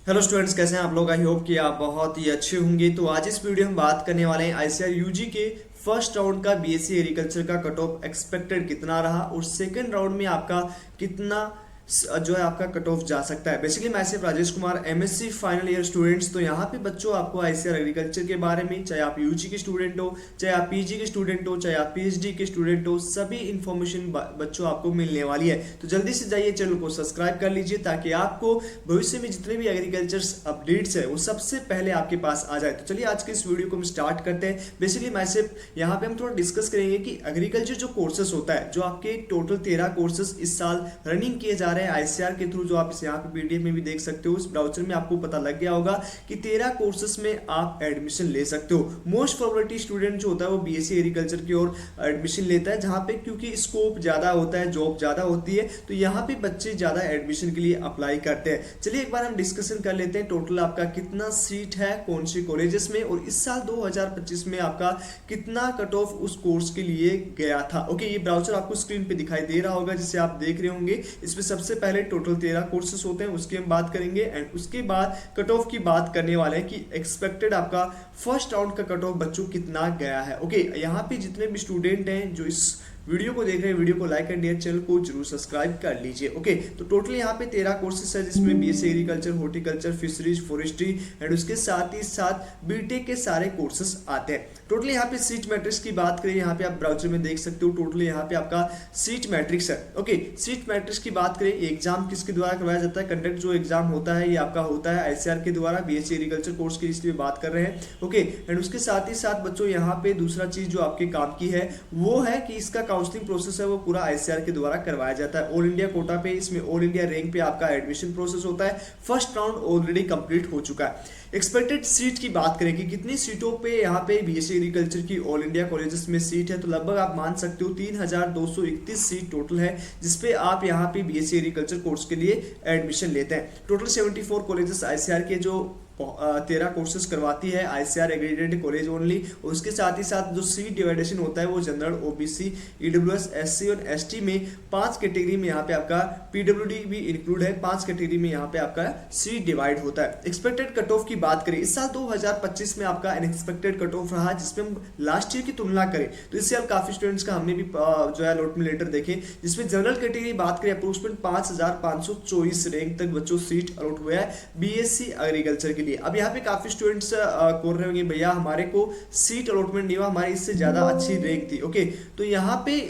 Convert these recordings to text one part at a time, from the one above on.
Hello students, कैसे हैं आप लोग। आई होप कि आप बहुत ही अच्छे होंगे। तो आज इस वीडियो में बात करने वाले हैं आईसीआर यूजी के फर्स्ट राउंड का बीएससी एग्रीकल्चर का कट ऑफ एक्सपेक्टेड कितना रहा और सेकंड राउंड में आपका कितना जो है आपका कट ऑफ जा सकता है। बेसिकली मैं सिर्फ Rajesh Kumar, MSc final year students. तो यहाँ पे बच्चों आपको आईसीआर एग्रीकल्चर के बारे में, चाहे आप यूजी के स्टूडेंट हो, चाहे आप पीजी के स्टूडेंट हो, चाहे आप पीएचडी के स्टूडेंट हो, सभी इन्फॉर्मेशन बच्चों आपको मिलने वाली है। तो जल्दी से जाइए, चैनल को सब्सक्राइब कर लीजिए ताकि आपको भविष्य में जितने भी एग्रीकल्चर अपडेट्स है वो सबसे पहले आपके पास आ जाए। तो चलिए आज के इस वीडियो को हम स्टार्ट करते हैं। बेसिकली मैं सिर्फ यहाँ पे हम थोड़ा डिस्कस करेंगे कि एग्रीकल्चर जो कोर्सेस होता है, जो आपके टोटल 13 कोर्सेस इस साल रनिंग किए जा रहे हैं आईसीआर के थ्रू, जो आप इस यहाँ पे पीडीएफ में भी देख सकते हो, इस ब्राउजर में आपको पता लग गया होगा कि 13 कोर्सेस में आप एडमिशन ले सकते हो। मोस्ट प्रोबेबिलिटी स्टूडेंट जो होता है वो बीएससी एग्रीकल्चर की ओर एडमिशन लेता है, जहाँ पे क्योंकि स्कोप ज्यादा होता है, जॉब ज्यादा होती है, तो यहाँ पे बच्चे ज्यादा एडमिशन के लिए अप्लाई करते हैं। चलिए एक बार हम डिस्कशन कर लेते हैं टोटल आपका कितना सीट है कौन सी कॉलेजेस में, और इस साल 2025 में आपका कितना कट ऑफ उस कोर्स के लिए गया था। ओके, ये ब्राउजर आपको स्क्रीन पे दिखाई दे रहा होगा जिसे आप देख रहे होंगे। इसमें सबसे पहले टोटल 13 कोर्सेस होते हैं, उसकी हम बात करेंगे एंड उसके बाद कट ऑफ की बात करने वाले हैं कि एक्सपेक्टेड आपका फर्स्ट राउंड का कट ऑफ बच्चों कितना गया है। ओके, यहाँ पे जितने भी स्टूडेंट हैं जो इस वीडियो को देख रहे हैं, वीडियो को लाइक एंड डियर, चैनल को जरूर सब्सक्राइब कर लीजिए। ओके, तो टोटल यहाँ पे 13 कोर्सेस है जिसमें BSc agriculture, horticulture, fisheries, forestry and उसके साथ ही साथ बीटेक के सारे कोर्सेस आते हैं। टोटल यहाँ पे सीट मैट्रिक्स की बात करें, यहाँ पे आप ब्राउजर में देख सकते हो, टोटल यहाँ पे आपका सीट मैट्रिक्स है। ओके, सीट मैट्रिक्स की बात करें, एग्जाम किसके द्वारा करवाया जाता है, कंडक्ट जो एग्जाम होता है ये आपका होता है आईसीआर के द्वारा, बीएससी एग्रीकल्चर कोर्स की इसलिए बात कर रहे हैं। ओके, एंड उसके साथ ही साथ बच्चों यहाँ पे दूसरा चीज जो आपके काम की है वो है कि इसका काउंसलिंग प्रोसेस है वो पूरा आईसीआर के द्वारा करवाया जाता है। ऑल इंडिया कोटा पे, इसमें ऑल इंडिया रैंक पे आपका एडमिशन प्रोसेस होता है। फर्स्ट राउंड ऑलरेडी कंप्लीट हो चुका है। एक्सपेक्टेड सीट की बात करें कि कितनी सीटों पे यहाँ पे बीएससी एग्रीकल्चर की ऑल इंडिया कॉलेजेस में सीट है, तो लगभग आप मान सकते हो 3231 सीट टोटल है जिसपे आप यहाँ पे बीएससी एग्रीकल्चर कोर्स के लिए एडमिशन लेते हैं। टोटल 74 कॉलेजेस आईसीआर के जो 13 कोर्सेज करवाती है आईसीआर एग्रीडेटेड कॉलेज ओनली। उसके साथ ही साथ जो सीट डिवाइडेशन होता है वो जनरल, ओबीसी, ईडब्ल्यूएस, एससी और एसटी में 5 कैटेगरी में यहाँ पे आपका पीडब्ल्यूडी भी इंक्लूड है। 5 कैटेगरी में यहाँ पे आपका सीट डिवाइड होता है। एक्सपेक्टेड कट ऑफ की बात करें, इस साल 2025 में आपका अनएक्सपेक्टेड कट ऑफ रहा जिसमें हम लास्ट ईयर की तुलना करें तो इस साल काफी स्टूडेंट्स का हमने भी जो है अलॉटमेंट लेटर देखे, जिसमें जनरल कैटेगरी बात करें अप्रोक्सीमेट 5524 रैंक तक बच्चों सीट अलॉट हुआ है बीएससी एग्रीकल्चर के लिए। अब यहाँ पे काफी स्टूडेंट्स बोल रहे होंगे भैया हमारे को सीट अलॉटमेंट नहीं हुआ, हमारी इससे ज्यादा अच्छी रैंक थी। ओके, तो यहाँ पे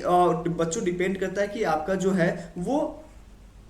बच्चों डिपेंड करता है कि आपका जो है वो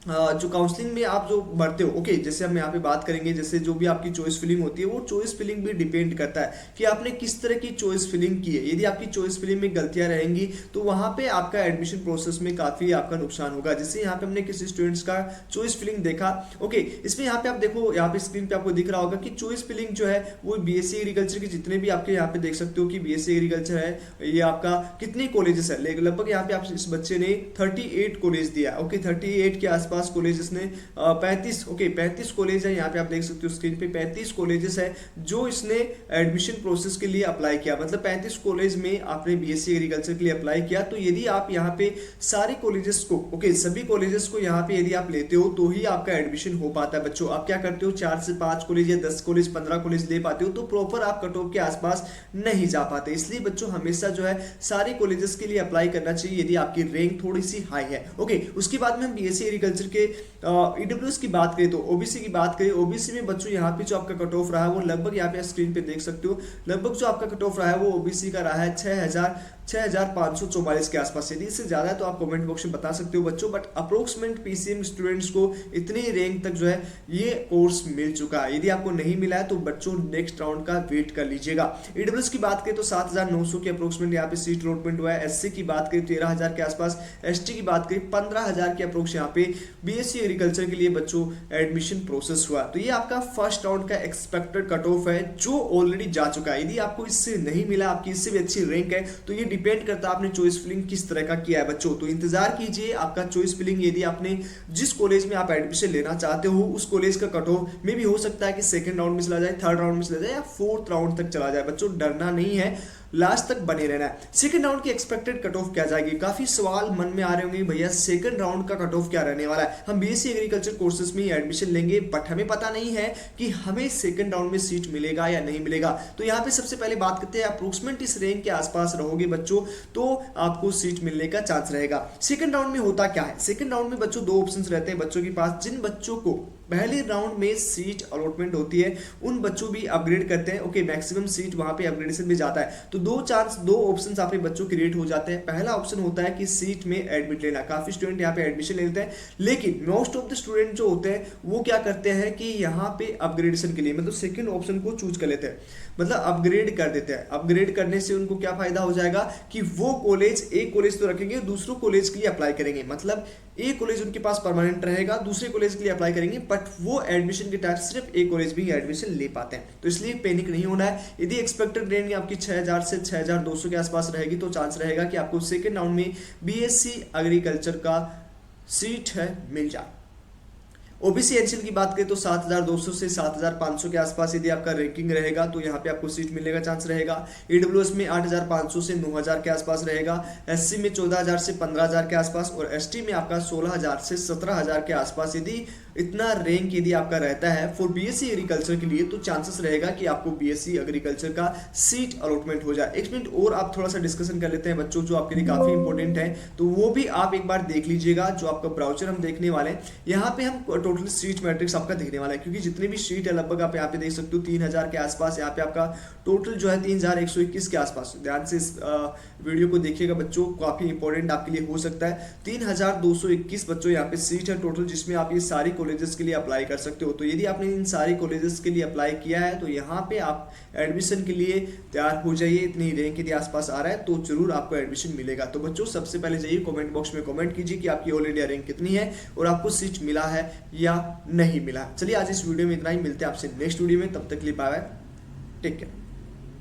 जो काउंसलिंग में आप जो भरते हो। ओके, जैसे हम यहाँ पे बात करेंगे, जैसे जो भी आपकी चॉइस फिलिंग होती है वो चॉइस फिलिंग भी डिपेंड करता है कि आपने किस तरह की चॉइस फिलिंग की है। यदि आपकी चॉइस फिलिंग में गलतियां रहेंगी तो वहां पे आपका एडमिशन प्रोसेस में काफी आपका नुकसान होगा। जैसे यहाँ पे हमने किसी स्टूडेंट्स का चॉइस फिलिंग देखा। ओके, इसमें यहाँ पे आप देखो, यहाँ पे स्क्रीन पे आपको दिख रहा होगा कि चॉइस फिलिंग जो है वो बीएससी एग्रीकल्चर के जितने भी आपके यहाँ पे देख सकते हो कि बीएससी एग्रीकल्चर है ये आपका कितने कॉलेजेस है, लगभग यहाँ पे आप इस बच्चे ने 38 कॉलेज दिया। ओके, 38 के आसपास कॉलेज इसने 35 कॉलेज है, यहाँ पे आप देख सकते हो स्क्रीन पे 35 कॉलेजेस है जो इसने एडमिशन प्रोसेस के लिए अप्लाई किया। मतलब 35 कॉलेज में आपने बीएससी एग्रीकल्चर के लिए अप्लाई किया। तो यदि आप यहाँ पे सारे कॉलेजेस को, ओके सभी कॉलेजेस को यहाँ पे यदि आप लेते हो तो ही आपका एडमिशन हो पाता है। बच्चों आप क्या करते हो, 4 से 5 कॉलेज या 10 कॉलेज 15 कॉलेज ले पाते हो तो प्रॉपर आप कट ऑफ के आसपास नहीं जा पाते। इसलिए बच्चों हमेशा जो है सारे कॉलेजेस के लिए अप्लाई करना चाहिए यदि आपकी रैंक थोड़ी सी हाई है। ओके, उसके बाद में हम बीएससी एग्रीकल्चर के ईडब्ल्यूएस की बात करें तो ओबीसी की बात करें, ओबीसी में बच्चों यहाँ पे जो आपका कट ऑफ रहा है वो लगभग यहाँ पे स्क्रीन पे देख सकते हो, लगभग जो आपका कट ऑफ रहा है वो ओबीसी का रहा है 6544 के आसपास। यदि इससे ज्यादा है तो आप कमेंट बॉक्स में बता सकते हो बच्चों, बट अप्रोक्सीमेट पीसीएम स्टूडेंट्स को इतनी रैंक तक जो है ये कोर्स मिल चुका है। यदि आपको नहीं मिला है तो बच्चों नेक्स्ट राउंड का वेट कर लीजिएगा। ईडब्ल्यूएस की बात करें तो 7900 के अप्रोक्सीमेट यहाँ पे सीट अलॉटमेंट हुआ है। एससी की बात करें 13000 के आसपास, एसटी की बात करें 15000 के अप्रोक्स यहाँ पे बीएससी एग्रीकल्चर के लिए बच्चों एडमिशन प्रोसेस हुआ। तो ये आपका फर्स्ट राउंड का एक्सपेक्टेड कट ऑफ है जो ऑलरेडी जा चुका है। यदि आपको इससे नहीं मिला, आपकी इससे भी अच्छी रैंक है, तो ये डिपेंड करता है आपने चॉइस फिलिंग किस तरह का किया है बच्चों। तो इंतजार कीजिए आपका चॉइस फिलिंग, यदि आपने जिस कॉलेज में आप एडमिशन लेना चाहते हो उस कॉलेज का कट ऑफ में भी हो सकता है कि सेकंड राउंड में चला जाए, थर्ड राउंड में चला जाए या फोर्थ राउंड तक चला जाए। बच्चों डरना नहीं है, लास्ट तक बने रहना है। सेकंड राउंड की एक्सपेक्टेड कट ऑफ क्या जाएगी, काफी सवाल मन में आ रहे होंगे भैया सेकंड राउंड का कट ऑफ क्या रहने वाला है। हम बीएससी एग्रीकल्चर कोर्सेज में एडमिशन लेंगे बट हमें पता नहीं है कि हमें सेकंड राउंड में सीट मिलेगा या नहीं मिलेगा। तो यहाँ पे सबसे पहले बात करते हैं अप्रोक्सीमेट इस रैंक के आसपास रहोगे बच्चों तो आपको सीट मिलने का चांस रहेगा। सेकंड राउंड में होता क्या है, सेकंड राउंड में बच्चों दो ऑप्शंस रहते हैं बच्चों के पास। जिन बच्चों को पहले राउंड में सीट अलॉटमेंट होती है उन बच्चों भी अपग्रेड करते हैं, ओके मैक्सिमम सीट वहां पे अपग्रेडेशन में जाता है। तो दो ऑप्शंस यहाँ पे बच्चों क्रिएट हो जाते हैं। पहला ऑप्शन होता है कि सीट में एडमिट लेना, काफी स्टूडेंट यहाँ पे एडमिशन ले लेते हैं, लेकिन मोस्ट ऑफ द स्टूडेंट जो होते हैं वो क्या करते हैं कि यहाँ पे अपग्रेडेशन के लिए मतलब सेकंड ऑप्शन को चूज कर लेते हैं, मतलब अपग्रेड कर देते हैं। अपग्रेड करने से उनको क्या फायदा हो जाएगा कि वो कॉलेज एक कॉलेज तो रखेंगे दूसरों कॉलेज के लिए अप्लाई करेंगे, मतलब एक कॉलेज उनके पास परमानेंट रहेगा, दूसरे कॉलेज के लिए अप्लाई करेंगे बट वो एडमिशन के टाइम सिर्फ एक कॉलेज में ही एडमिशन ले पाते हैं। तो इसलिए पैनिक नहीं होना है। यदि एक्सपेक्टेड रेंज आपकी 6000 से 6200 के आसपास रहेगी तो चांस रहेगा कि आपको सेकेंड राउंड में बीएससी एग्रीकल्चर का सीट है मिल जाए। ओबीसी एनसीएल की बात करें तो 7200 से 7500 के आसपास यदि आपका रैंकिंग रहेगा तो यहाँ पे आपको सीट मिलने का चांस रहेगा। ईडब्ल्यूएस में 8500 से 9000 के आसपास रहेगा, एससी में 14000 से 15000 के आसपास और एसटी में आपका 16000 से 17000 के आसपास। यदि इतना रैंक यदि आपका रहता है फॉर बीएससी एग्रीकल्चर के लिए तो चांसेस रहेगा कि आपको बीएससी एग्रीकल्चर का सीट अलॉटमेंट हो जाए। एक मिनट और आप थोड़ा सा डिस्कशन कर लेते हैं बच्चों जो आपके लिए काफी इंपॉर्टेंट है, तो वो भी आप एक बार देख लीजिएगा। जो आपका ब्राउचर हम देखने वाले हैं यहाँ पे हम टोटल सीट मैट्रिक्स आपका दिखने वाला है, क्योंकि जितने भी सीट है लगभग आप यहाँ पे देख सकते हो 3000 के आसपास। यहाँ पे आपका टोटल जो है 3121 के आसपास। ध्यान से इस वीडियो को देखिएगा बच्चों, काफी इंपॉर्टेंट आपके लिए हो सकता है। 3221 बच्चों यहाँ पे सीट है टोटल, जिसमें आप ये सारी कॉलेजेस के लिए अप्लाई कर सकते हो। तो यदि आपने इन सारी कॉलेजेस के लिए अप्लाई किया है तो यहाँ पे आप एडमिशन के लिए तैयार हो जाइए। इतनी रैंक यदि आसपास आ रहा है तो जरूर आपको एडमिशन मिलेगा। तो बच्चों सबसे पहले जाइए कमेंट बॉक्स में कमेंट कीजिए कि आपकी ऑल इंडिया रैंक कितनी है और आपको सीट मिला है या नहीं मिला। चलिए आज इस वीडियो में इतना ही, मिलते हैं आपसे नेक्स्ट वीडियो में, तब तक के लिए बाय बाय, टेक केयर।